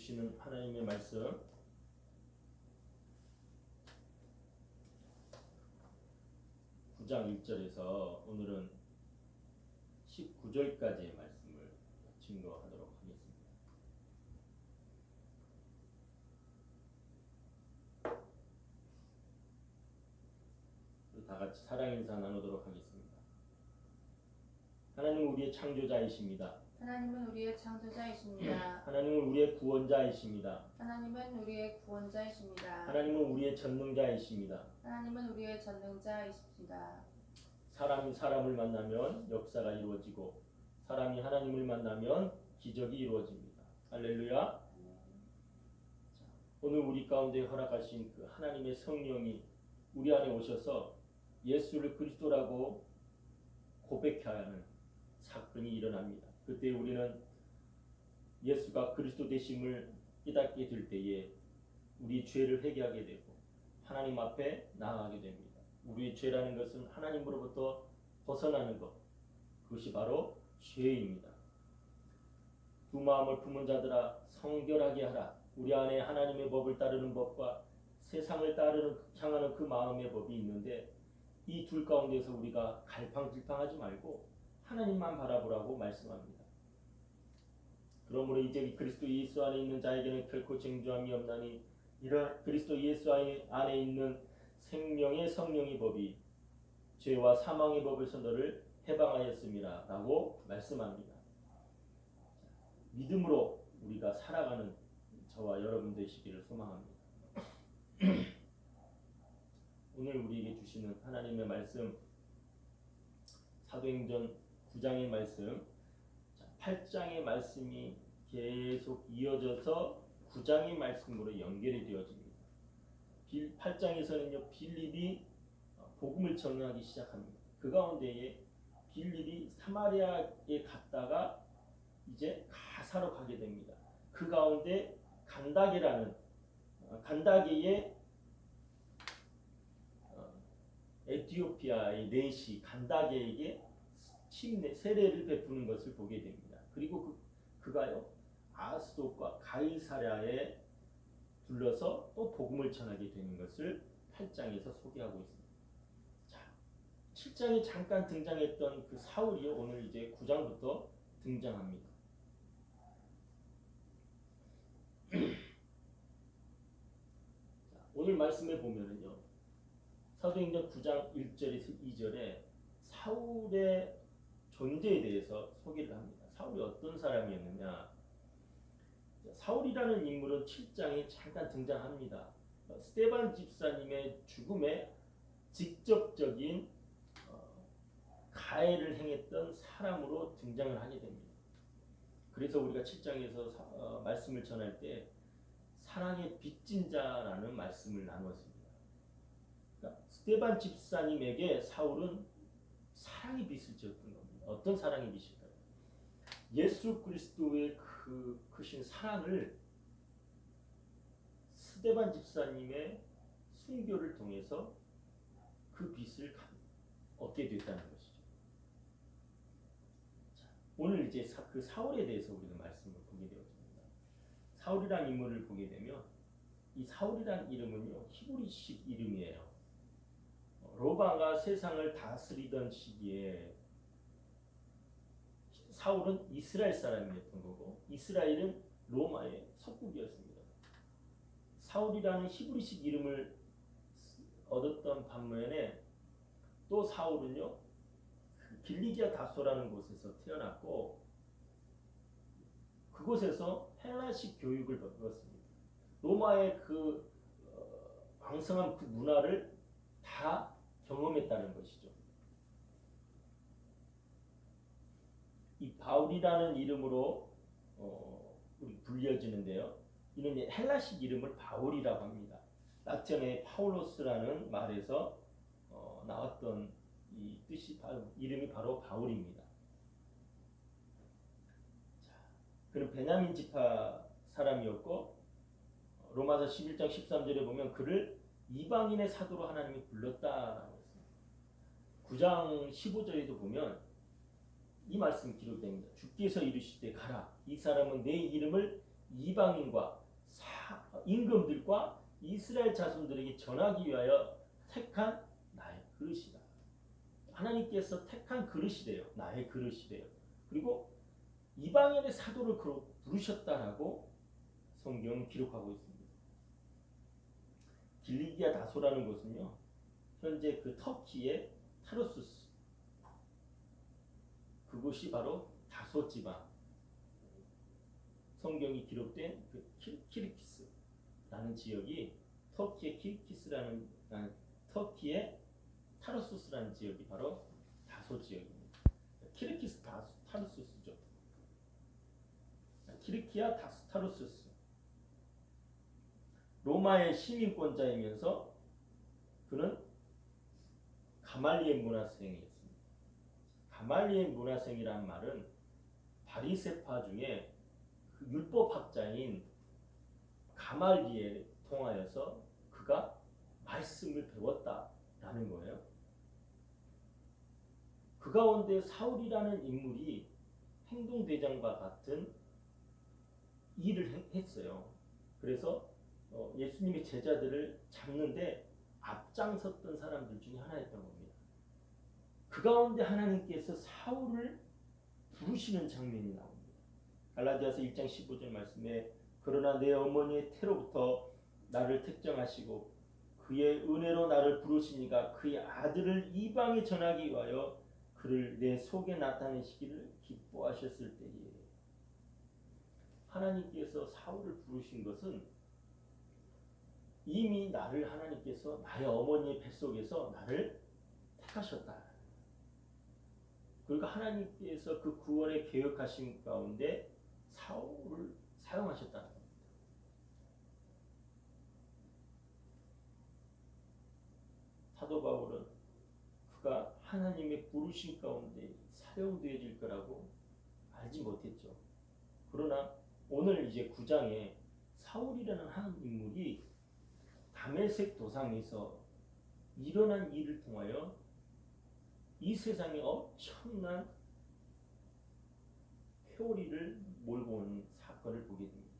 주시는 하나님의 말씀, 9장 1절에서 오늘은 19절까지의 말씀을 증거하도록 하겠습니다. 다 같이 사랑 인사 나누도록 하겠습니다. 하나님은 우리의 창조자이십니다. 하나님은 우리의 창조자이십니다. 하나님은 우리의 구원자이십니다. 하나님은 우리의 구원자이십니다. 하나님은 우리의 전능자이십니다. 하나님은 우리의 전능자이십니다. 사람이 사람을 만나면 역사가 이루어지고 사람이 하나님을 만나면 기적이 이루어집니다. 할렐루야. 자, 오늘 우리 가운데 허락하신 그 하나님의 성령이 우리 안에 오셔서 예수를 그리스도라고 고백해야 하는 사건이 일어납니다. 그때 우리는 예수가 그리스도 되심을 깨닫게 될 때에 우리 죄를 회개하게 되고 하나님 앞에 나아가게 됩니다. 우리의 죄라는 것은 하나님으로부터 벗어나는 것, 그것이 바로 죄입니다. 두 마음을 품은 자들아 성결하게 하라. 우리 안에 하나님의 법을 따르는 법과 세상을 향하는 그 마음의 법이 있는데 이 둘 가운데서 우리가 갈팡질팡하지 말고 하나님만 바라보라고 말씀합니다. 그러므로 이제 그리스도 예수 안에 있는 자에게는 결코 쟁주함이 없나니 이런 그리스도 예수 안에 있는 생명의 성령의 법이 죄와 사망의 법에서 너를 해방하였습니다 라고 말씀합니다. 믿음으로 우리가 살아가는 저와 여러분 되시기를 소망합니다. 오늘 우리에게 주시는 하나님의 말씀, 사도행전 9장의 말씀, 8장의 말씀이 계속 이어져서 9장의 말씀으로 연결이 되어집니다. 8장에서는요 빌립이 복음을 전하기 시작합니다. 그 가운데에 빌립이 사마리아에 갔다가 이제 가사로 가게 됩니다. 그 가운데 간다게의 에티오피아의 내시 간다게에게 세례를 베푸는 것을 보게 됩니다. 그리고 그가요 아스돗과 가이사랴에 둘러서 또 복음을 전하게 되는 것을 8장에서 소개하고 있습니다. 자, 7장에 잠깐 등장했던 그 사울이요 오늘 이제 9장부터 등장합니다. 자, 오늘 말씀에 보면은요 사도행전 9장 1절에서 2절에 사울의 존재에 대해서 소개를 합니다. 사울이 어떤 사람이었느냐? 사울이라는 인물은 7장에 잠깐 등장합니다. 스데반 집사님의 죽음에 직접적인 가해를 행했던 사람으로 등장을 하게 됩니다. 그래서 우리가 7장에서 말씀을 전할 때 사랑의 빚진 자라는 말씀을 나누었습니다. 그러니까 스데반 집사님에게 사울은 사랑의 빚을 지었던 겁니다. 어떤 사랑의 빚일까요? 예수 그리스도의 그 크신 사랑을 스데반 집사님의 순교를 통해서 그 빚을 얻게 됐다는 것이죠. 자, 오늘 이제 그 사울에 대해서 우리가 말씀을 보게 되었습니다. 사울이라는 인물을 보게 되면 이 사울이라는 이름은요 히브리식 이름이에요. 로마가 세상을 다스리던 시기에 사울은 이스라엘 사람이었던 거고 이스라엘은 로마의 속국이었습니다. 사울이라는 히브리식 이름을 얻었던 반면에 또 사울은요 길리기아 다소라는 곳에서 태어났고 그곳에서 헬라식 교육을 받았습니다. 로마의 그 왕성한 그 문화를 다 경험했다는 것이죠. 이 바울이라는 이름으로 우리 불려지는데요. 이는 헬라식 이름을 바울이라고 합니다. 라틴어의 파울로스라는 말에서 나왔던 이 뜻이 이름이 바로 바울입니다. 자, 그는 베냐민 지파 사람이었고 로마서 11장 13절에 보면 그를 이방인의 사도로 하나님이 불렀다라고 했습니다. 9장 15절에도 보면 이 말씀이 기록됩니다. 주께서 이르시되 가라. 이 사람은 내 이름을 이방인과 임금들과 이스라엘 자손들에게 전하기 위하여 택한 나의 그릇이다. 하나님께서 택한 그릇이래요. 나의 그릇이래요. 그리고 이방인의 사도를 부르셨다라고 성경은 기록하고 있습니다. 길리기아 다소라는 곳은요, 현재 그 터키의 타르수스, 그곳이 바로 다소 지방, 성경이 기록된 그 키르키스라는 지역이 터키의 터키의 타르수스라는 지역이 바로 다소 지역입니다. 키르키스 타르수스죠. 키르키아 타르수스. 로마의 시민권자이면서 그는 가말리엘 문화생이었습니다. 가말리엘 문화생이란 말은 바리새파 중에 그 율법학자인 가말리엘에 통하여서 그가 말씀을 배웠다라는 거예요. 그 가운데 사울이라는 인물이 행동대장과 같은 일을 했어요. 그래서 예수님의 제자들을 잡는데 앞장섰던 사람들 중에 하나였던 겁니다. 그 가운데 하나님께서 사울을 부르시는 장면이 나옵니다. 갈라디아서 1장 15절 말씀에 그러나 내 어머니의 태로부터 나를 택정하시고 그의 은혜로 나를 부르시니가 그의 아들을 이방에 전하기 위하여 그를 내 속에 나타내시기를 기뻐하셨을 때에. 하나님께서 사울을 부르신 것은 이미 나를 하나님께서 나의 어머니의 뱃속에서 나를 택하셨다. 그러니까 하나님께서 그 구원의 계획하신 가운데 사울을 사용하셨다는 겁니다. 사도 바울은 그가 하나님의 부르심 가운데 사용되어질 거라고 알지 못했죠. 그러나 오늘 이제 9장에 사울이라는 한 인물이 다메섹 도상에서 일어난 일을 통하여 이 세상에 엄청난 회오리를 몰고 오는 사건을 보게 됩니다.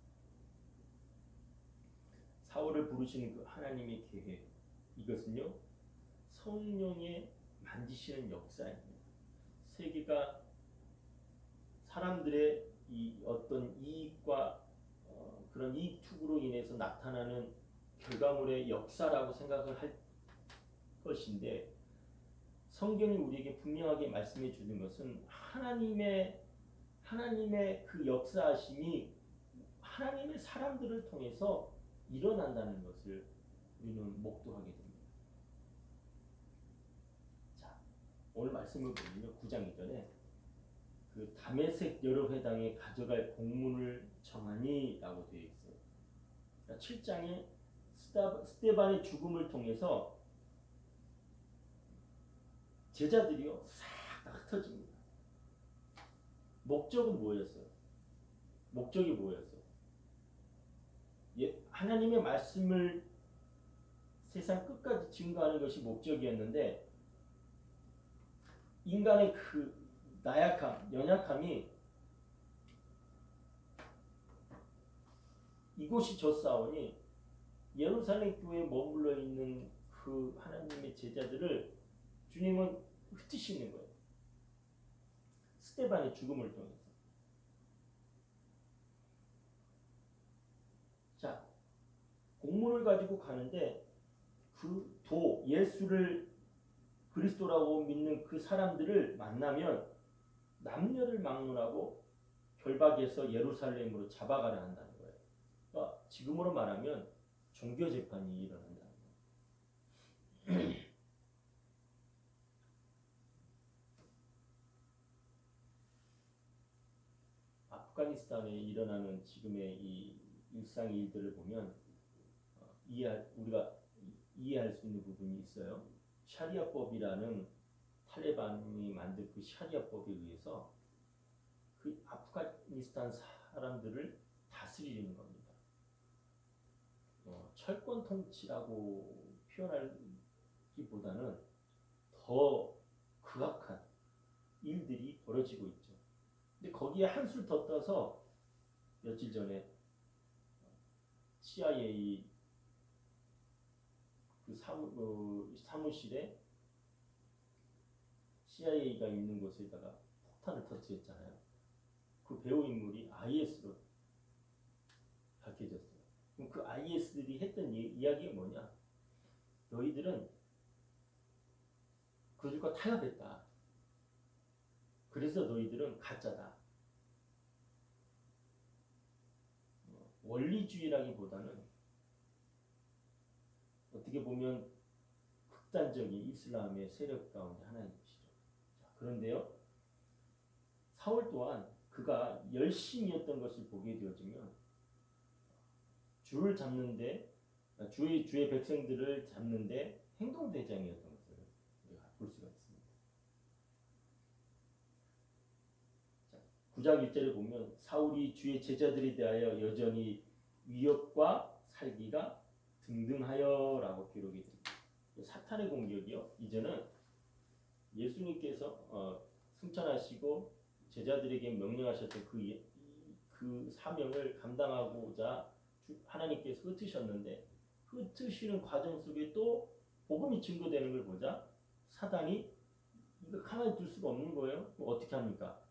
사울을 부르시는 그 하나님의 계획, 이것은요 성령의 만지시는 역사입니다. 세계가 사람들의 이 어떤 이익과 그런 이익 추구로 인해서 나타나는 결과물의 역사라고 생각을 할 것인데, 성경이 우리에게 분명하게 말씀해 주는 것은 하나님의 그 역사하심이 하나님의 사람들을 통해서 일어난다는 것을 우리는 목도하게 됩니다. 자, 오늘 말씀을 보면요, 9장 이전에 그 다메섹 여러 회당에 가져갈 공문을 정하니라고 되어 있어요. 그러니까 7장에 스데반의 죽음을 통해서 제자들이요 싹 다 흩어집니다. 목적은 뭐였어요? 목적이 뭐였어요? 하나님의 말씀을 세상 끝까지 증거하는 것이 목적이었는데, 인간의 그 나약함, 연약함이 이곳이 졌사오니 예루살렘 교회에 머물러 있는 그 하나님의 제자들을 주님은 흩으시는 거예요. 스데반의 죽음을 통해서. 자, 공문을 가지고 가는데 그 예수를 그리스도라고 믿는 그 사람들을 만나면 남녀를 막론하고 결박해서 예루살렘으로 잡아가려 한다는 거예요. 그러니까 지금으로 말하면 종교 재판이 일어난다는 거예요. 아프가니스탄에 일어나는 지금의 이 일상 일들을 보면 우리가 이해할 수 있는 부분이 있어요. 샤리아법이라는 탈레반이 만든 그 샤리아법에 의해서 그 아프가니스탄 사람들을 다스리는 겁니다. 철권 통치라고 표현하기보다는 더 극악한 일들이 벌어지고 있죠. 근데 거기에 한술 더 떠서 며칠 전에 CIA 그 사무실에 CIA가 있는 곳에다가 폭탄을 터뜨렸잖아요. 그 배우 인물이 IS로 밝혀졌어요. 그럼 그 IS들이 했던 이야기가 뭐냐? 너희들은 그들과 타협했다. 그래서 너희들은 가짜다. 원리주의라기보다는 어떻게 보면 극단적인 이슬람의 세력 가운데 하나인 것이죠. 자, 그런데요, 사울 또한 그가 열심히 했던 것을 보게 되어지면 주를 잡는데 주의 백성들을 잡는데 행동대장이었던 것을 우리가 볼 수가 있습니다. 자, 9장 1절에 보면 사울이 주의 제자들에 대하여 여전히 위협과 살기가 등등하여라고 기록이 됩니다. 사탄의 공격이요. 이제는 예수님께서 승천하시고 제자들에게 명령하셨던 그 사명을 감당하고자 하나님께서 흩으셨는데 흩으시는 과정 속에 또 복음이 증거되는 걸 보자 사단이 이거 가만히 둘 수가 없는 거예요. 어떻게 합니까?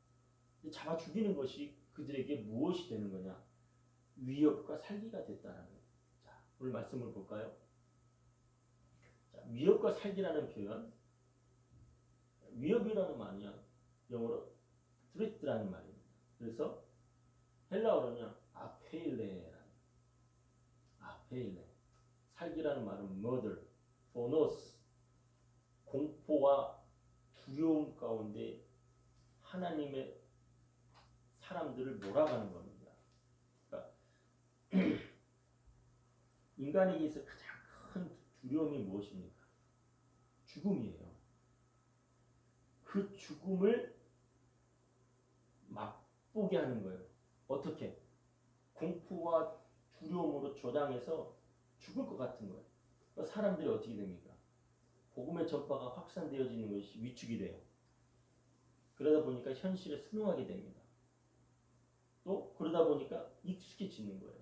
잡아 죽이는 것이 그들에게 무엇이 되는 거냐? 위협과 살기가 됐다라는 거예요. 자, 오늘 말씀을 볼까요? 자, 위협과 살기라는 표현, 위협이라는 말이야 영어로 threat라는 말입니다. 그래서 헬라어로는 아페일레, 살기라는 말은 murder, phonos, 공포와 두려움 가운데 하나님의 사람들을 몰아가는 겁니다. 그러니까 인간에게서 가장 큰 두려움이 무엇입니까? 죽음이에요. 그 죽음을 맛보게 하는 거예요. 어떻게? 공포와 두려움으로 조장해서 죽을 것 같은 거예요. 그러니까 사람들이 어떻게 됩니까? 복음의 전파가 확산되어지는 것이 위축이 돼요. 그러다 보니까 현실에 순응하게 됩니다. 또 그러다 보니까 익숙해지는 거예요.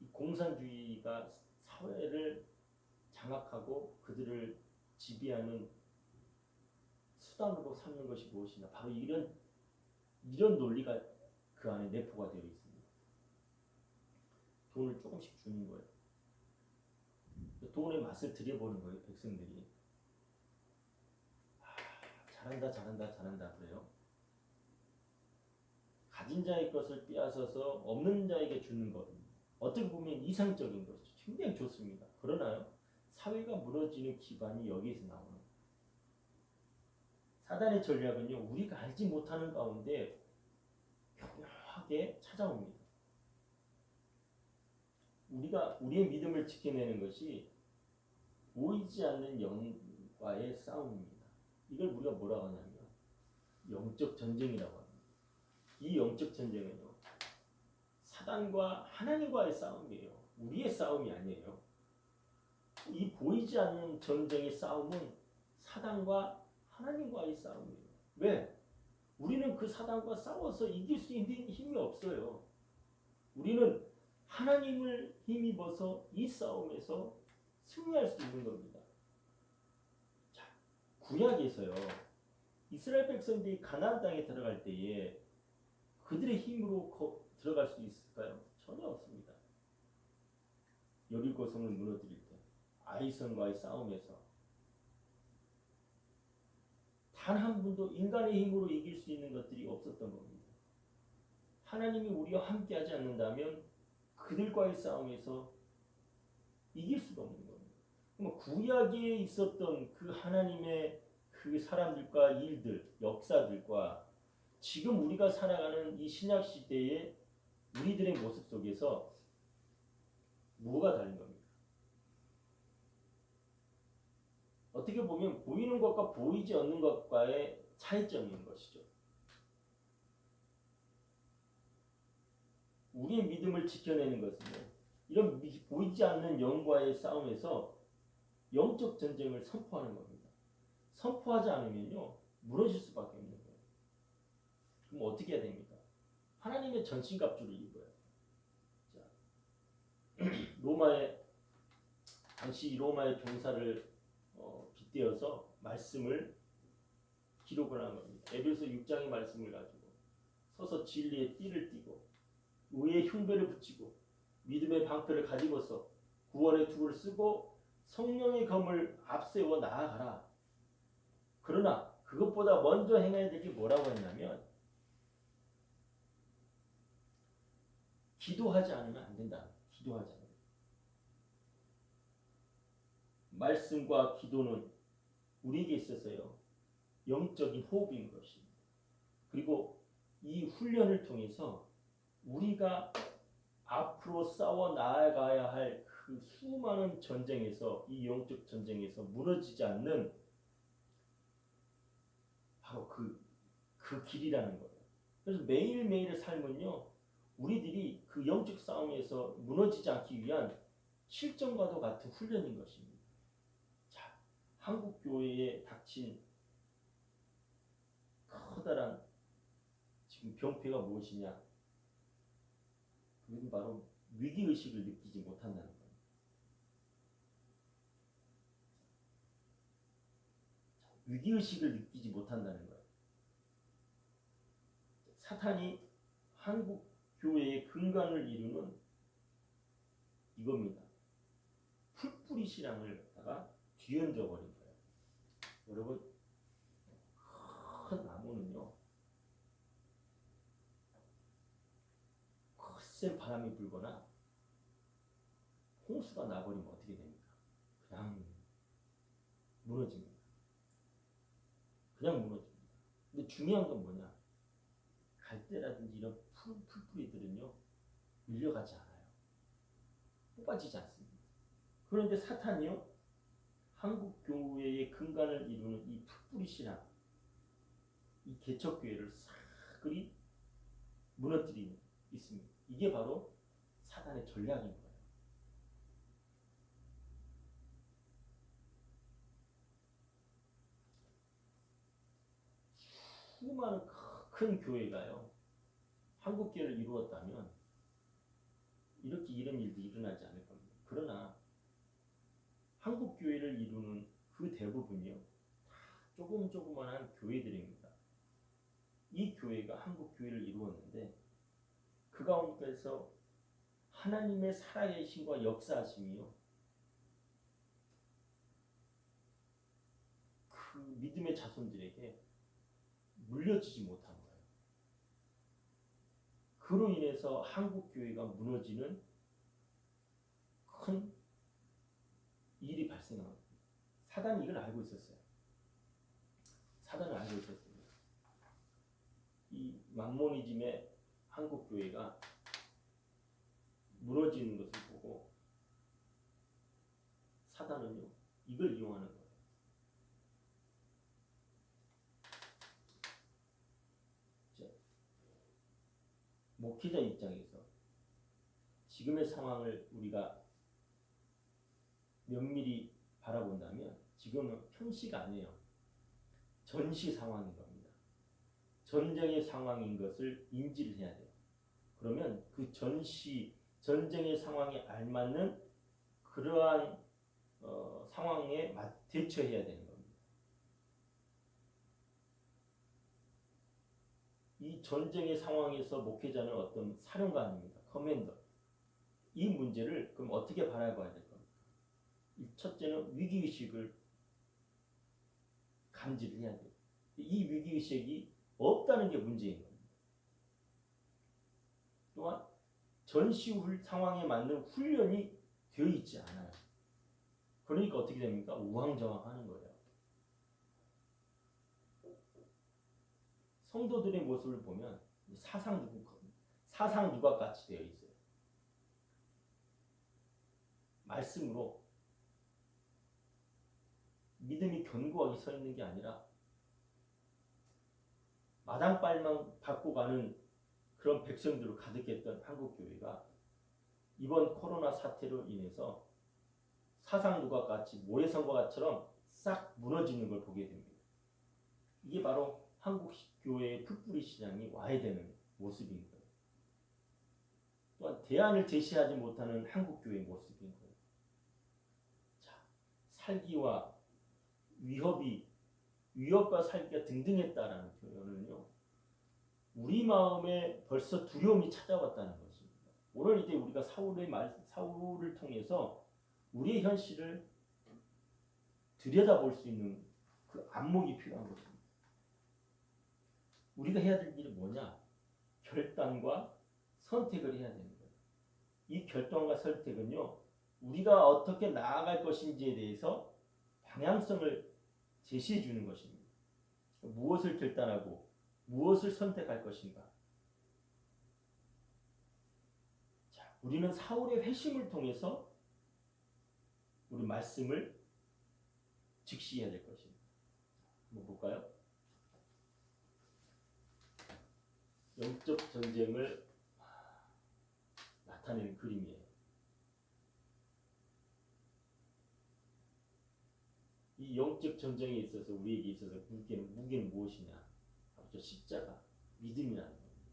이 공산주의가 사회를 장악하고 그들을 지배하는 수단으로 삼는 것이 무엇이냐? 바로 이런 논리가 그 안에 내포가 되어 있습니다. 돈을 조금씩 주는 거예요. 돈의 맛을 들여보는 거예요. 백성들이. 잘한다 그래요. 가진 자의 것을 빼앗아서 없는 자에게 주는 것. 어떻게 보면 이상적인 것이죠. 굉장히 좋습니다. 그러나요? 사회가 무너지는 기반이 여기에서 나오는 거예요. 사단의 전략은요. 우리가 알지 못하는 가운데 교묘하게 찾아옵니다. 우리가 우리의 믿음을 지켜내는 것이 보이지 않는 영과의 싸움입니다. 이걸 우리가 뭐라고 하냐면 영적 전쟁이라고 합니다. 이 영적 전쟁은요. 사단과 하나님과의 싸움이에요. 우리의 싸움이 아니에요. 이 보이지 않는 전쟁의 싸움은 사단과 하나님과의 싸움이에요. 왜? 우리는 그 사단과 싸워서 이길 수 있는 힘이 없어요. 우리는 하나님을 힘입어서 이 싸움에서 승리할 수 있는 겁니다. 자, 구약에서요. 이스라엘 백성들이 가나안 땅에 들어갈 때에 그들의 힘으로 들어갈 수 있을까요? 전혀 없습니다. 여리고 성을 무너뜨릴 때 아이성과의 싸움에서 단 한 분도 인간의 힘으로 이길 수 있는 것들이 없었던 겁니다. 하나님이 우리와 함께하지 않는다면 그들과의 싸움에서 이길 수가 없는 겁니다. 그럼 구약에 있었던 그 하나님의 그 사람들과 일들, 역사들과 지금 우리가 살아가는 이 신약 시대의 우리들의 모습 속에서 뭐가 다른 겁니까? 어떻게 보면 보이는 것과 보이지 않는 것과의 차이점인 것이죠. 우리의 믿음을 지켜내는 것은요. 이런 보이지 않는 영과의 싸움에서 영적 전쟁을 선포하는 겁니다. 선포하지 않으면요. 무너질 수밖에 없는 거예요. 그럼 어떻게 해야 됩니까? 하나님의 전신갑주를 입어요. 로마의 당시 로마의 병사를 빗대어서 말씀을 기록을 한 겁니다. 에베소 6장의 말씀을 가지고 서서 진리의 띠를 띠고 의의 흉배를 붙이고 믿음의 방패를 가지고서 구원의 투구를 쓰고 성령의 검을 앞세워 나아가라. 그러나 그것보다 먼저 행해야 될 게 뭐라고 했냐면 기도하지 않으면 안 된다. 기도하지 않으면. 말씀과 기도는 우리에게 있어서요. 영적인 호흡인 것입니다. 그리고 이 훈련을 통해서 우리가 앞으로 싸워 나아가야 할 그 수많은 전쟁에서 이 영적 전쟁에서 무너지지 않는 바로 그 길이라는 거예요. 그래서 매일매일의 삶은요. 우리들이 그 영적 싸움에서 무너지지 않기 위한 실전과도 같은 훈련인 것입니다. 자, 한국 교회에 닥친 커다란 지금 병폐가 무엇이냐? 그것은 바로 위기의식을 느끼지 못한다는 겁니다. 위기의식을 느끼지 못한다는 거예요. 사탄이 한국 교회의 근간을 이루는 이겁니다. 풀뿌리 신앙을 갖다가 뒤흔져 버린 거예요. 여러분, 큰 나무는요, 거센 바람이 불거나 홍수가 나버리면 어떻게 됩니까? 그냥 무너집니다. 그냥 무너집니다. 근데 중요한 건 뭐냐? 갈대라든지 이런 풀뿌리들은요, 밀려가지 않아요. 뽑아지지 않습니다. 그런데 사탄이요, 한국 교회의 근간을 이루는 이 풀뿌리 신앙, 이 개척교회를 싹 그리 무너뜨리는 있습니다. 이게 바로 사탄의 전략인 거예요. 수많은 큰 교회가요, 한국 교회를 이루었다면 이렇게 이런 일도 일어나지 않을 겁니다. 그러나 한국 교회를 이루는 그 대부분이요, 조그만한 교회들입니다. 이 교회가 한국 교회를 이루었는데 그 가운데서 하나님의 살아계심과 역사하심이요, 그 믿음의 자손들에게 물려지지 못한 거예요. 그로 인해서 한국 교회가 무너지는 큰 일이 발생합니다. 사단이 이걸 알고 있었어요. 사단은 알고 있었습니다. 이 만모니즘의 한국 교회가 무너지는 것을 보고 사단은요, 이걸 이용하는 거예요. 목회자 입장에서 지금의 상황을 우리가 면밀히 바라본다면 지금은 현시가 아니에요. 전시 상황인 겁니다. 전쟁의 상황인 것을 인지를 해야 돼요. 그러면 그 전쟁의 상황에 알맞는 그러한 상황에 대처해야 되는 겁니다. 이 전쟁의 상황에서 목회자는 어떤 사령관입니다. 커맨더. 이 문제를 그럼 어떻게 바라봐야 될 겁니까? 첫째는 위기의식을 감지를 해야 돼요. 이 위기의식이 없다는 게 문제인 겁니다. 또한 전시 상황에 맞는 훈련이 되어 있지 않아요. 그러니까 어떻게 됩니까? 우왕좌왕하는 거예요. 성도들의 모습을 보면 사상 누각 같이 되어 있어요. 말씀으로 믿음이 견고하게 서 있는 게 아니라 마당발만 받고 가는 그런 백성들로 가득했던 한국 교회가 이번 코로나 사태로 인해서 사상 누각같이 모래성과처럼 싹 무너지는 걸 보게 됩니다. 이게 바로 한국 교회의 풀뿌리 신앙이 와야 되는 모습인 거예요. 또한 대안을 제시하지 못하는 한국교회의 모습인 거예요. 자, 살기와 위협과 살기가 등등했다라는 표현은요, 우리 마음에 벌써 두려움이 찾아왔다는 것입니다. 오늘 이제 우리가 사울을 통해서 우리의 현실을 들여다볼 수 있는 그 안목이 필요한 것입니다. 우리가 해야 될 일은 뭐냐? 결단과 선택을 해야 되는 거예요. 이 결단과 선택은요, 우리가 어떻게 나아갈 것인지에 대해서 방향성을 제시해 주는 것입니다. 무엇을 결단하고 무엇을 선택할 것인가? 자, 우리는 사울의 회심을 통해서 우리 말씀을 직시해야 될 것입니다. 한번 볼까요? 영적 전쟁을 나타내는 그림이에요. 이 영적 전쟁에 있어서 우리에게 있어서 무기는 무엇이냐? 바로 십자가, 믿음이라는 겁니다.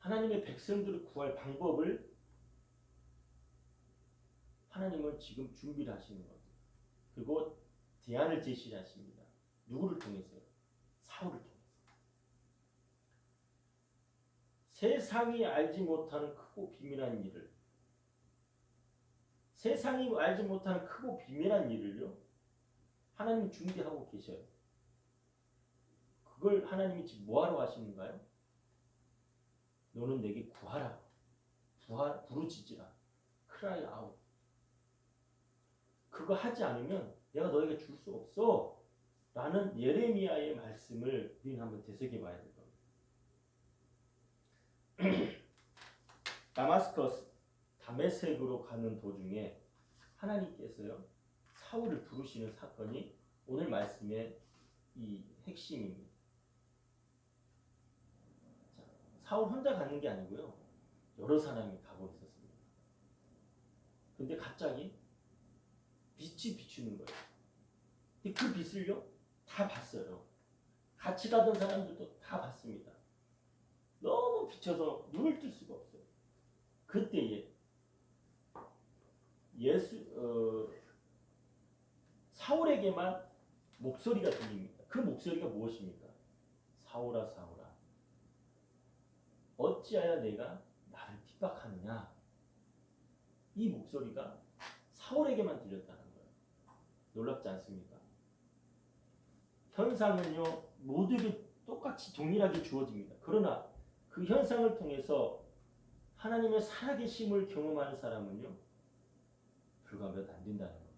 하나님의 백성들을 구할 방법을 하나님은 지금 준비를 하시는 겁니다. 그리고 대안을 제시하십니다. 누구를 통해서요? 사울을 통해서. 세상이 알지 못하는 크고 비밀한 일을, 세상이 알지 못하는 크고 비밀한 일을요, 하나님이 준비하고 계셔요. 그걸 하나님이 지금 뭐하러 하시는가요? 너는 내게 구하라. 부르짖으라. cry out. 그거 하지 않으면 내가 너에게 줄 수 없어. 라는 예레미야의 말씀을 우리는 한번 되새겨 봐야 될 겁니다. 다메섹으로 가는 도중에 하나님께서요, 사울을 부르시는 사건이 오늘 말씀의 이 핵심입니다. 자, 사울 혼자 가는 게 아니고요, 여러 사람이 가고 있었습니다. 근데 갑자기 빛이 비추는 거예요. 근데 그 빛을요, 다 봤어요. 같이 가던 사람들도 다 봤습니다. 너무 비쳐서 눈을 뜰 수가 없어요. 그때에 사울에게만 목소리가 들립니다. 그 목소리가 무엇입니까? 사울아, 사울아, 어찌하여 내가 나를 핍박하느냐? 이 목소리가 사울에게만 들렸다는 거예요. 놀랍지 않습니까? 현상은요, 모두에게 똑같이 동일하게 주어집니다. 그러나 그 현상을 통해서 하나님의 살아계심을 경험하는 사람은요, 불과 몇 안 된다는 겁니다.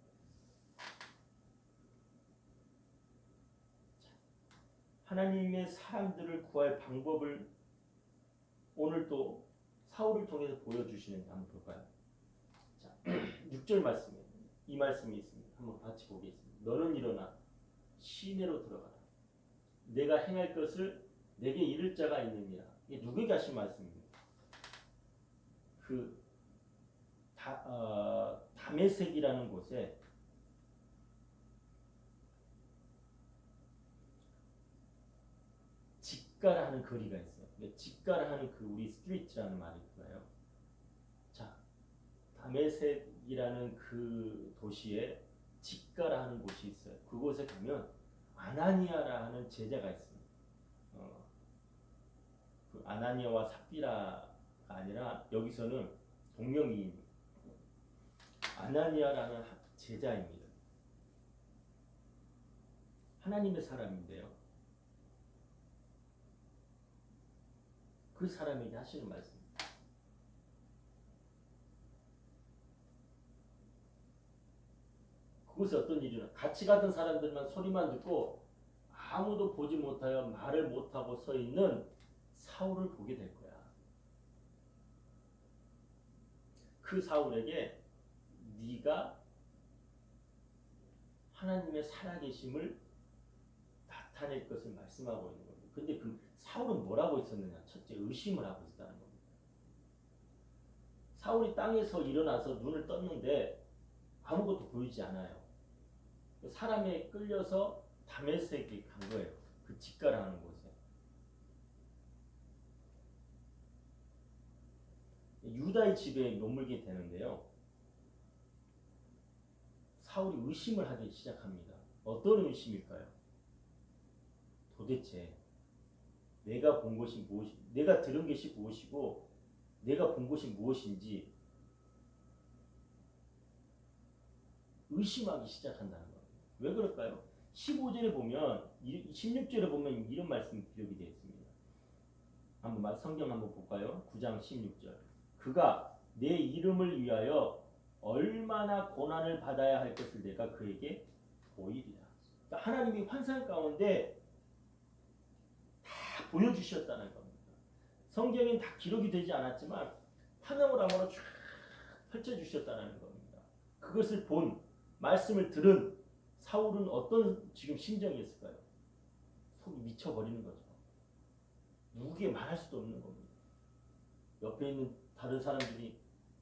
하나님의 사람들을 구할 방법을 오늘 또 사울을 통해서 보여주시는지 한번 볼까요? 자, 6절 말씀에 이 말씀이 있습니다. 한번 같이 보겠습니다. 너는 일어나 시내로 들어가라. 내가 행할 것을 내게 이를 자가 있느니라. 이게 누구에게 하신 말씀입니까? 그 다메섹이라는 곳에 직가라 하는 거리가 있어요. 직가라 하는 그 우리 스트리트라는 말이 있어요. 자, 다메섹이라는 그 도시에 직가라 하는 곳이 있어요. 그곳에 가면 아나니아라 하는 제자가 있습니다. 그 아나니아와 삽비라가 아니라 여기서는 동명이인입니다. 아나니아라는 제자입니다. 하나님의 사람인데요, 그 사람에게 하시는 말씀입니다. 그곳에 어떤 일이 일어나? 같이 가던 사람들만 소리만 듣고 아무도 보지 못하여 말을 못하고 서 있는 사울을 보게 될 거야. 그 사울에게 네가 하나님의 살아계심을 나타낼 것을 말씀하고 있는 겁니다. 근데 그 사울은 뭐라고 있었느냐? 첫째, 의심을 하고 있다는 겁니다. 사울이 땅에서 일어나서 눈을 떴는데 아무것도 보이지 않아요. 사람에 끌려서 다메섹에 간 거예요. 그 직가라는 곳에. 유다의 집에 머물게 되는데요. 사울이 의심을 하기 시작합니다. 어떤 의심일까요? 도대체 내가 본 것이 무엇이, 내가 들은 것이 무엇이고 내가 본 것이 무엇인지 의심하기 시작한다는 거예요. 왜 그럴까요? 15절에 보면 16절에 보면 이런 말씀이 기록이 되어 있습니다. 한번 성경 한번 볼까요? 9장 16절. 그가 내 이름을 위하여 얼마나 고난을 받아야 할 것을 내가 그에게 보이리라. 그러니까 하나님이 환상 가운데 다 보여주셨다는 겁니다. 성경엔 다 기록이 되지 않았지만 파노라마로 쫙 펼쳐주셨다는 겁니다. 그것을 본, 말씀을 들은 사울은 어떤 지금 심정이었을까요? 속이 미쳐버리는 거죠. 누구에게 말할 수도 없는 겁니다. 옆에 있는 다른 사람들이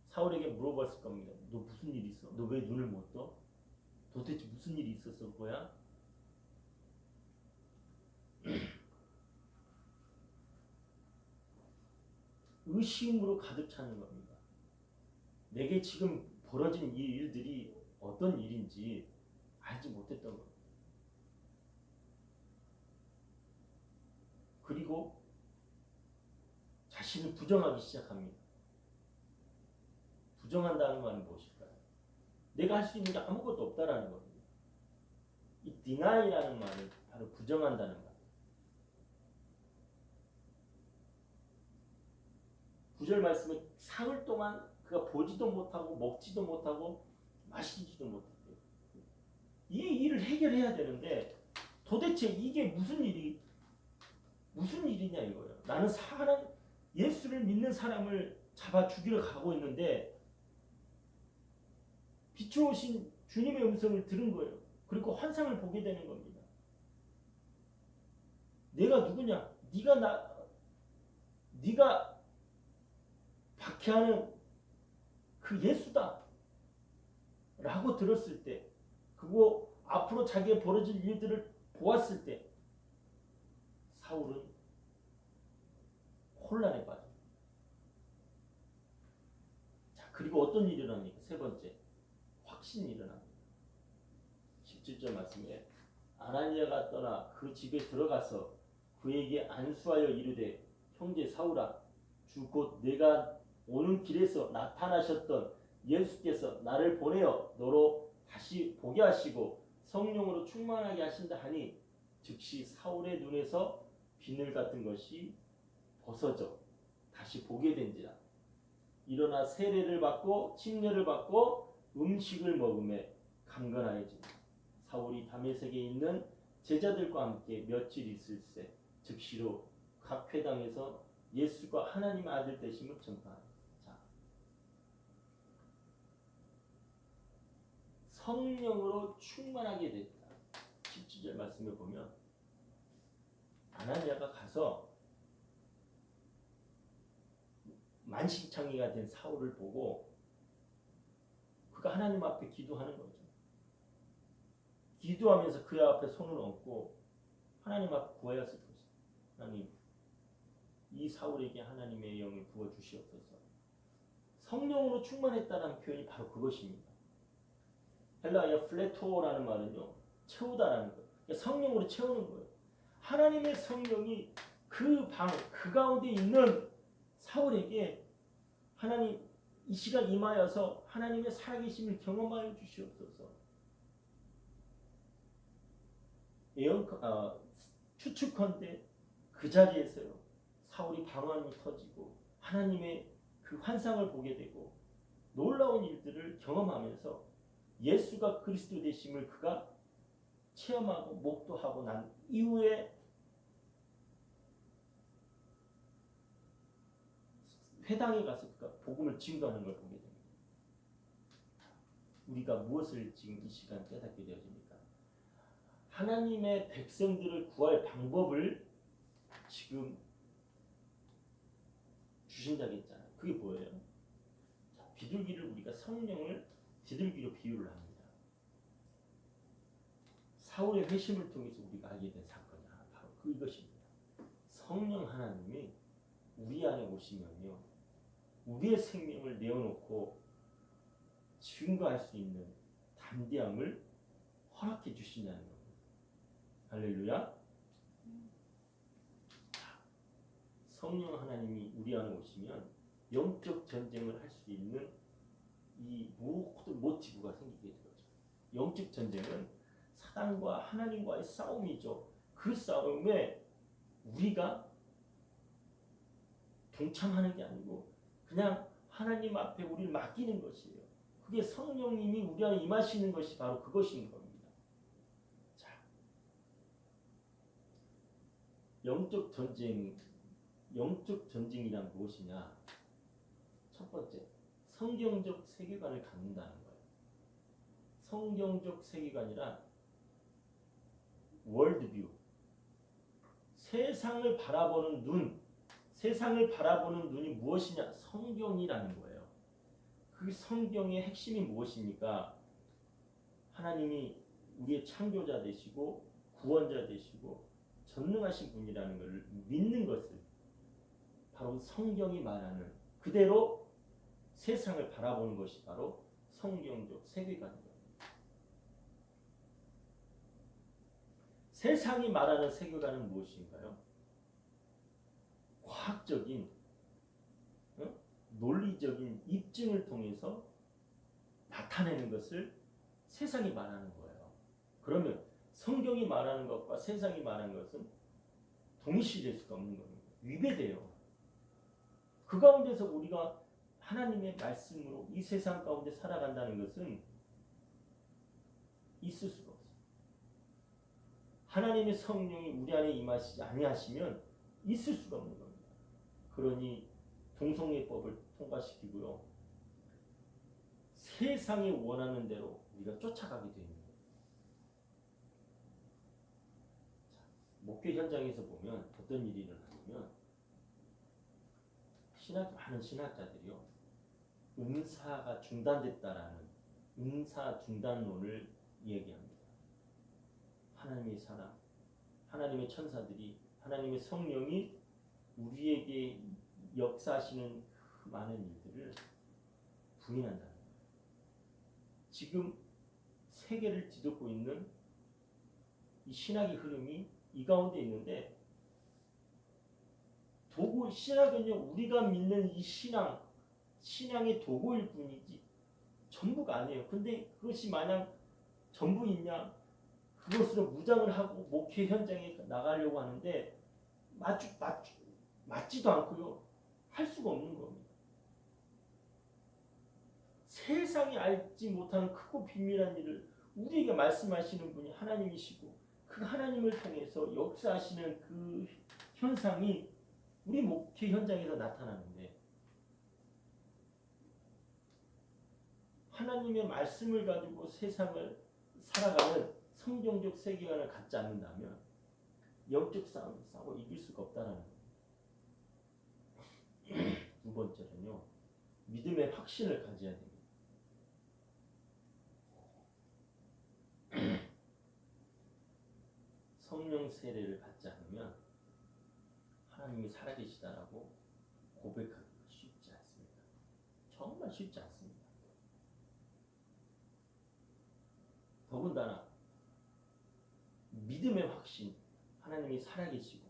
사울에게 물어봤을 겁니다. 너 무슨 일 있어? 너 왜 눈을 못 떠? 도대체 무슨 일이 있었을 거야? 의심으로 가득 차는 겁니다. 내게 지금 벌어진 이 일들이 어떤 일인지 알지 못했던 겁니다. 그리고 자신을 부정하기 시작합니다. 부정한다는 말은 무엇일까요? 내가 할 수 있는 게 아무것도 없다라는 겁니다. 이 deni라는 말은 바로 부정한다는 말. 9절 말씀에 사흘 동안 그가 보지도 못하고 먹지도 못하고 마시지도 못했대요. 이 일을 해결해야 되는데 도대체 이게 무슨 일이냐 이거예요. 나는 예수를 믿는 사람을 잡아 죽이러 가고 있는데 비추오신 주님의 음성을 들은 거예요. 그리고 환상을 보게 되는 겁니다. 내가 누구냐? 네가 박해하는 그 예수다 라고 들었을 때, 그거 앞으로 자기의 벌어질 일들을 보았을 때 사울은 혼란에 빠져. 자, 그리고 어떤 일이 일어납니까? 세 번째, 확신이 일어납니다. 17절 말씀에 아나니아가 떠나 그 집에 들어가서 그에게 안수하여 이르되 형제 사울아, 주 곧 내가 오는 길에서 나타나셨던 예수께서 나를 보내어 너로 다시 보게 하시고 성령으로 충만하게 하신다 하니 즉시 사울의 눈에서 비늘 같은 것이 벗어져 다시 보게 된지라. 일어나 세례를 받고 침례를 받고 음식을 먹음에 강건하여지니 사울이 다메섹에 있는 제자들과 함께 며칠 있을새 즉시로 각 회당에서 예수가 하나님의 아들 되심을 전파하니. 자, 성령으로 충만하게 됐다. 17절 말씀에 보면 아나니아가 가서 만신창이가 된 사울을 보고 그가 하나님 앞에 기도하는 거죠. 기도하면서 그 앞에 손을 얹고 하나님 앞에 구하였을 것이다. 하나님, 이 사울에게 하나님의 영을 부어주시옵소서. 성령으로 충만했다는 표현이 바로 그것입니다. 헬라어 플레토라는 말은요, 채우다라는 거예요. 그러니까 성령으로 채우는 거예요. 하나님의 성령이 그 가운데 있는 사울에게 하나님 이 시간 임하여서 하나님의 살아계심을 경험하여 주시옵소서. 추측컨대 그 자리에서요, 사울이 방언이 터지고 하나님의 그 환상을 보게 되고 놀라운 일들을 경험하면서 예수가 그리스도 되심을 그가 체험하고 목도하고 난 이후에 회당에 가서 그가 복음을 증거하는 걸 보게 됩니다. 우리가 무엇을 지금 이 시간 깨닫게 되어집니까? 하나님의 백성들을 구할 방법을 지금 주신다고 했잖아요. 그게 뭐예요? 자, 비둘기를 우리가 성령을 비둘기로 비유를 합니다. 사울의 회심을 통해서 우리가 알게 된 사건이 바로 이것입니다. 성령 하나님이 우리 안에 오시면요, 우리의 생명을 내어놓고 증거할 수 있는 담대함을 허락해 주신다는 겁니다. 할렐루야. 성령 하나님이 우리 안에 오시면 영적 전쟁을 할 수 있는 이 모든 모티브가 생기게 되죠. 영적 전쟁은 사단과 하나님과의 싸움이죠. 그 싸움에 우리가 동참하는 게 아니고 그냥 하나님 앞에 우리를 맡기는 것이에요. 그게 성령님이 우리 안에 임하시는 것이 바로 그것인 겁니다. 자, 영적 전쟁이란 무엇이냐? 첫 번째, 성경적 세계관을 갖는다는 거예요. 성경적 세계관이란 월드뷰, 세상을 바라보는 눈이 무엇이냐? 성경이라는 거예요. 그 성경의 핵심이 무엇입니까? 하나님이 우리의 창조자 되시고 구원자 되시고 전능하신 분이라는 것을 믿는 것을 바로 성경이 말하는 그대로 세상을 바라보는 것이 바로 성경적 세계관입니다. 세상이 말하는 세계관은 무엇인가요? 과학적인 논리적인 입증을 통해서 나타내는 것을 세상이 말하는 거예요. 그러면 성경이 말하는 것과 세상이 말하는 것은 동일시될 수가 없는 겁니다. 위배돼요. 그 가운데서 우리가 하나님의 말씀으로 이 세상 가운데 살아간다는 것은 있을 수가 없어요. 하나님의 성령이 우리 안에 임하시지 아니하시면 있을 수가 없는 겁니다. 그러니 동성애법을 통과시키고요. 세상이 원하는 대로 우리가 쫓아가게 되는 거예요. 목회 현장에서 보면 어떤 일이 일어나냐면 많은 신학자들이요. 은사가 중단됐다라는 은사 중단론을 얘기합니다. 하나님의 사람, 하나님의 천사들이, 하나님의 성령이 우리에게 역사하시는 그 많은 일들을 부인한다는 거예요. 지금 세계를 뒤덮고 있는 이 신학의 흐름이 이 가운데 있는데 신학은요, 우리가 믿는 이 신앙의 도구일 뿐이지 전부가 아니에요. 근데 그것이 마냥 전부이냐? 그것으로 무장을 하고 목회 현장에 나가려고 하는데 맞지도 않고요. 할 수가 없는 겁니다. 세상이 알지 못하는 크고 비밀한 일을 우리에게 말씀하시는 분이 하나님이시고 그 하나님을 통해서 역사하시는 그 현상이 우리 목회 현장에서 나타나는데 하나님의 말씀을 가지고 세상을 살아가는 성경적 세계관을 갖지 않는다면 영적 싸움을 싸워 이길 수가 없다는 거예요. 두 번째는요. 믿음의 확신을 가져야 됩니다. 성령 세례를 받지 않으면 하나님이 살아계시다라고 고백하기가 쉽지 않습니다. 정말 쉽지 않습니다. 더군다나 믿음의 확신, 하나님이 살아계시고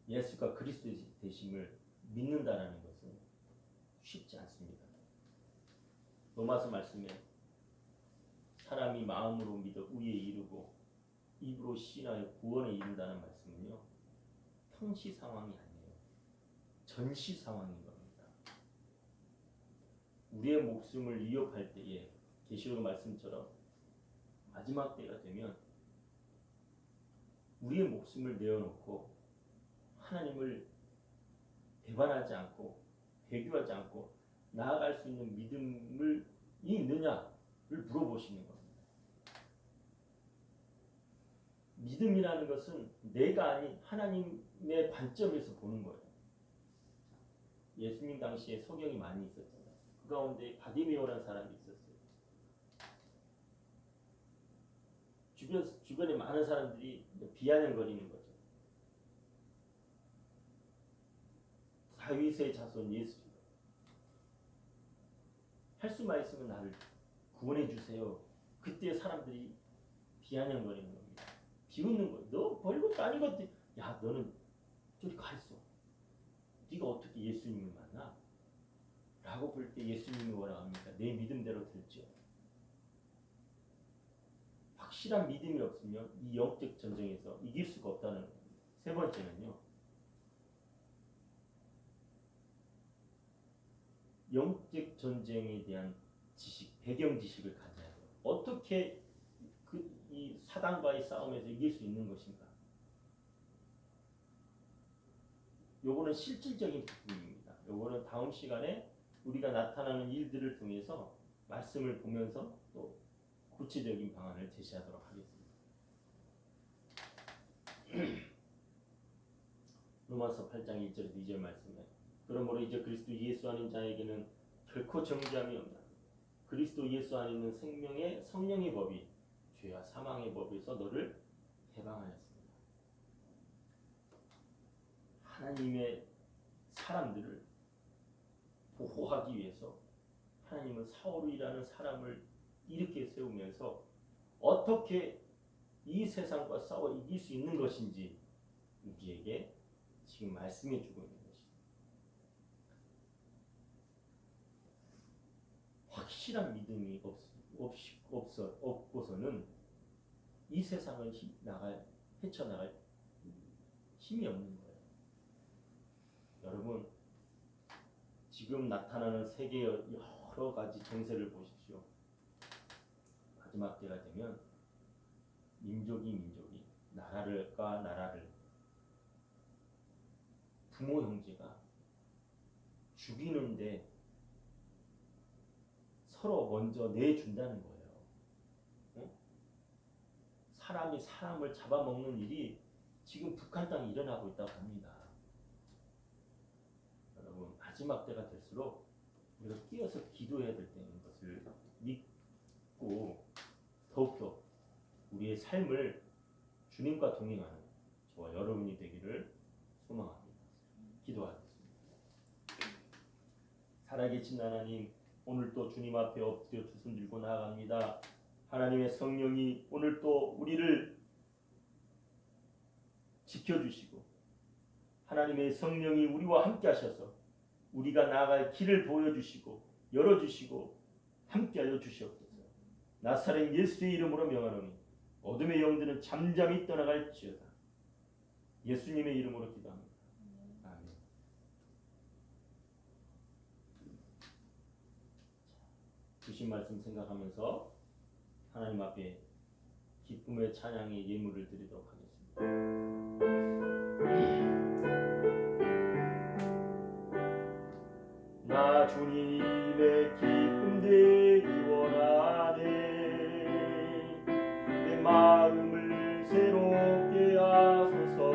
예수가 그리스도 되심을 믿는다라는 것은 쉽지 않습니다. 로마서 말씀에 사람이 마음으로 믿어 의에 이르고 입으로 시인하여 구원에 이른다는 말씀은요. 평시 상황이 아니에요. 전시 상황인 겁니다. 우리의 목숨을 위협할 때에 계시록 말씀처럼 마지막 때가 되면 우리의 목숨을 내어놓고 하나님을 배반하지 않고 배교하지 않고 나아갈 수 있는 믿음이 있느냐를 물어보시는 겁니다. 믿음이라는 것은 내가 아닌 하나님의 관점에서 보는 거예요. 예수님 당시에 소경이 많이 있었잖아요. 그 가운데 바디메오라는 사람이 있었어요. 주변에 많은 사람들이 비아냥거리는 거죠. 다윗의 자손 예수. 할 수만 있으면 나를 구원해 주세요. 그때 사람들이 비아냥거리는 겁니다. 비웃는 거예요. 너 별것도 아닌 것 같아. 야, 너는 저리 가 있어. 네가 어떻게 예수님을 만나? 라고 볼 때 예수님이 뭐라 합니까? 내 믿음대로 될지어. 확실한 믿음이 없으면 이 영적 전쟁에서 이길 수가 없다는 겁니다. 세 번째는요. 영적 전쟁에 대한 지식, 배경 지식을 가져야 돼요. 어떻게 이 사단과의 싸움에서 이길 수 있는 것인가? 요거는 실질적인 부분입니다. 요거는 다음 시간에 우리가 나타나는 일들을 통해서 말씀을 보면서 또 구체적인 방안을 제시하도록 하겠습니다. 로마서 8장 1절에서 2절 말씀에 그러므로 이제 그리스도 예수 안인 자에게는 결코 정죄함이 없다. 그리스도 예수 안에 있는 생명의 성령의 법이 죄와 사망의 법에서 너를 해방하였습니다. 하나님의 사람들을 보호하기 위해서 하나님은 사울로 일하는 사람을 이렇게 세우면서 어떻게 이 세상과 싸워 이길 수 있는 것인지 우리에게 지금 말씀해 주고 있는 것입니다. 확실한 믿음이 없고서는 이 세상을 헤쳐나갈 힘이 없는 거예요. 여러분, 지금 나타나는 세계의 여러 가지 정세를 보십시오. 마지막 때가 되면 민족이 나라를 부모 형제가 죽이는데 서로 먼저 내준다는 거예요. 어? 사람이 사람을 잡아먹는 일이 지금 북한 땅에 일어나고 있다고 합니다. 여러분, 마지막 때가 될수록 우리가 끼어서 기도해야 될 때인 것을 믿고 더욱더 우리의 삶을 주님과 동행하는 저와 여러분이 되기를 소망합니다. 기도하겠습니다. 살아계신 하나님, 오늘 또 주님 앞에 엎드려 두 손 들고 나아갑니다. 하나님의 성령이 오늘 또 우리를 지켜주시고 하나님의 성령이 우리와 함께 하셔서 우리가 나아갈 길을 보여주시고 열어주시고 함께하여 주시옵소서. 나사렛 예수의 이름으로 명하노니 어둠의 영들은 잠잠히 떠나갈지어다. 예수님의 이름으로 기도합니다. 아멘. 주신 말씀 생각하면서 하나님 앞에 기쁨의 찬양의 예물을 드리도록 하겠습니다. 나 주님의 기쁨 되기 원하네. 내 마음을 새롭게 하소서.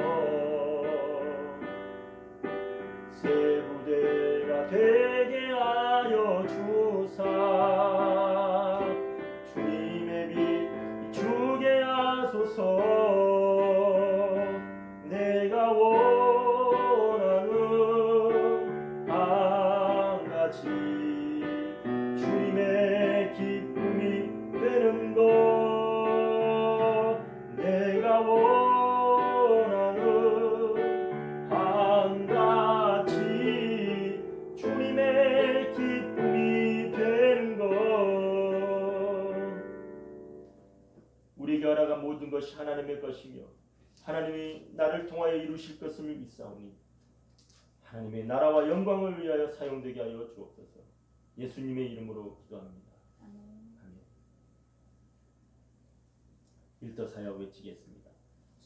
새 부대가 되게 하여 주사. 주님의 빛 비추게 하소서. 내가 원하는 한가지 주님의 기쁨이 되는 것. 내가 원하는 한가지 주님의 기쁨이 되는 것. 우리에게 허락한 모든 것이 하나님의 것이며 하나님이 나를 통하여 이루실 것을 믿사오니 하나님의 나라와 영광을 위하여 사용되게 하여 주옵소서. 예수님의 이름으로 기도합니다. 아멘. 일터사역 외치겠습니다.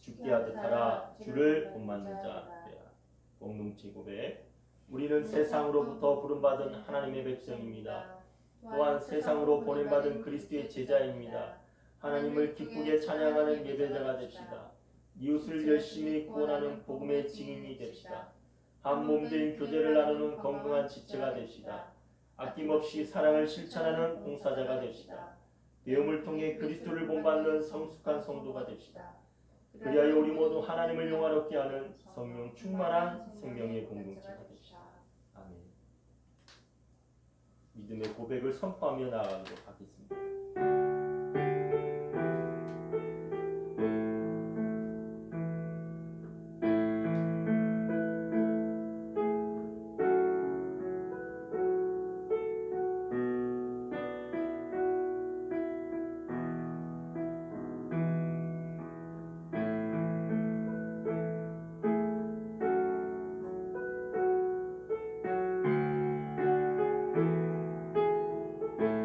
죽게 하듯 하라. 주를 본받는 자 되라. 공동체 고백. 우리는 세상으로부터 부름받은 하나님의 백성입니다. 또한 세상으로 보냄받은 그리스도의 제자입니다. 하나님을 기쁘게 찬양하는 예배자가 됩시다. 이웃을 열심히 구원하는 복음의 증인이 됩시다. 한 몸된 교제를 나누는 건강한 지체가 됩시다. 아낌없이 사랑을 실천하는 봉사자가 됩시다. 배움을 통해 그리스도를 본받는 성숙한 성도가 됩시다. 그리하여 우리 모두 하나님을 영화롭게 하는 성령 충만한 생명의 공동체가 됩시다. 아멘. 믿음의 고백을 선포하며 나아가도록 하겠습니다.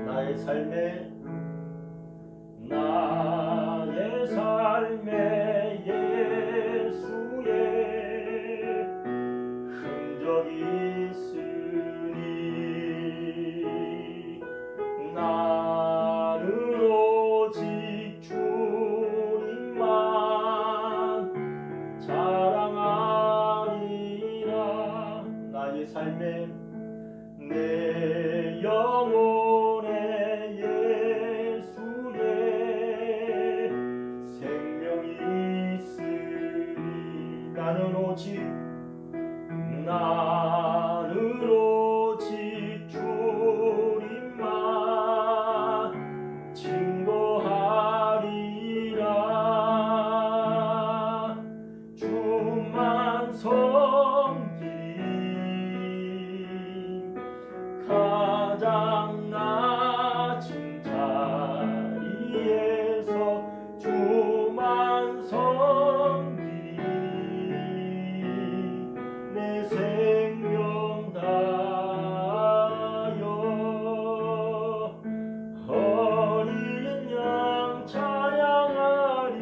나의 삶에 예수의 흔적이 있으니 나는 오직 주님만 자랑하리라. 나의 삶에 내 영혼에 예수의 생명이 있으니 나는 오직 주님만 증거하리라. 주만 섬기리 가장 낮은 자리에서 주만 섬기리 내 생명 다하여 어린 양 찬양하리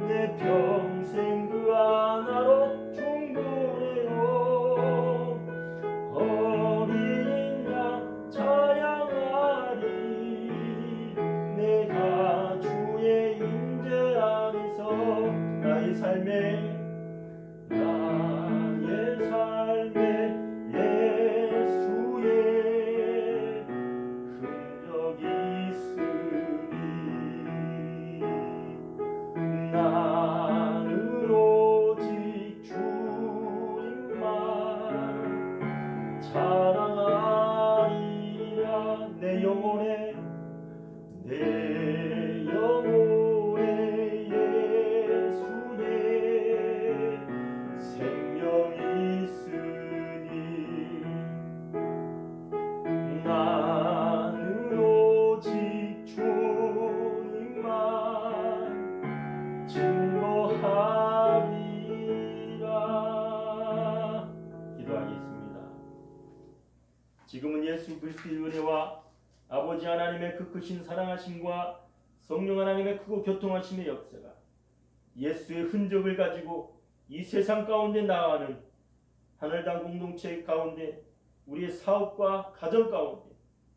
내 평생 그 하나로 충분해요. 어린 양 찬양하리 내가 주의 임재 안에서 나의 삶에 예수의 흔적이 있으니 나는 오직 주님만 자랑하리라. 내 영혼에 예수의 생명이 있으니 나는 오직 주님만 증거하리라. 기도하겠습니다. 지금은 예수 그리스도의 은혜와 아버지 하나님의 그 크신 사랑하심과 성령 하나님의 크고 교통하심의 역사가 예수의 흔적을 가지고 이 세상 가운데 나아가는 하늘당 공동체 가운데 우리의 사업과 가정 가운데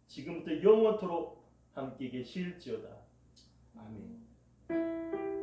지금부터 영원토록 함께 계실지어다. 아멘.